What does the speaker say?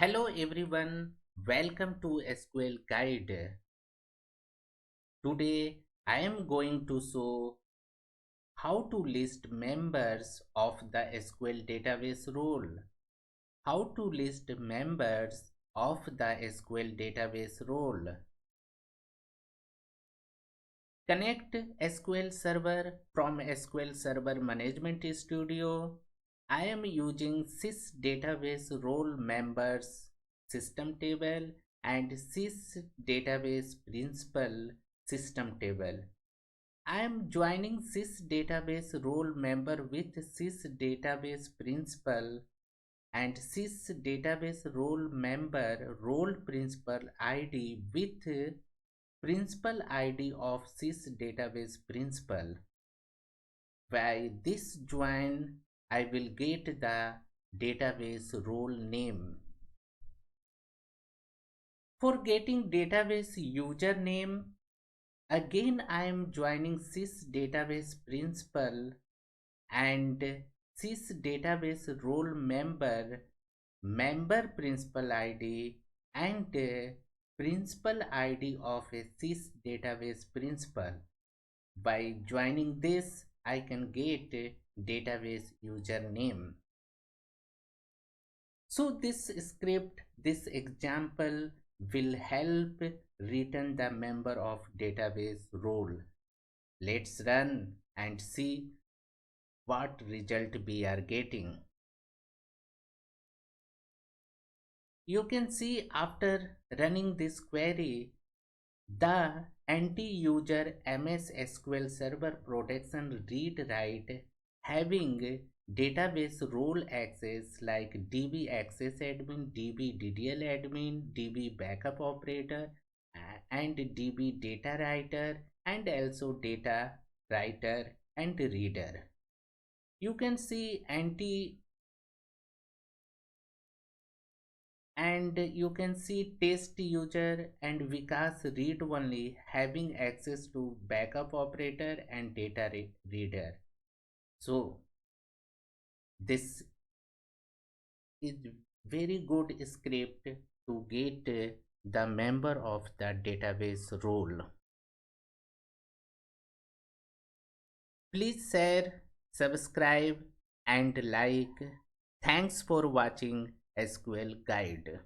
Hello everyone, welcome to SQL Guide. Today I am going to show how to list members of the SQL database role. How to list members of the SQL database role. Connect SQL Server from SQL Server Management Studio. I am using sys database role members system table and sys database principal system table. I am joining sys database role member with sys database principal and sys database role member role principal ID with principal ID of sys database principal. By this join, I will get the database role name. For getting database username, again I am joining sys database principal and sys database role member principal ID and principal ID of a sys database principal. By joining this, I can get a database username. So this script, this example will help return the member of database role. Let's run and see what result we are getting. You can see after running this query, the anti-user MS SQL Server Protection read write having database role access like DB access admin, DB DDL admin, DB backup operator and DB data writer and also data writer and reader. You can see anti and you can see test user and Vikas read only having access to backup operator and data reader. So this is very good script to get the member of the database role. Please share, subscribe and like. Thanks for watching SQL Guide.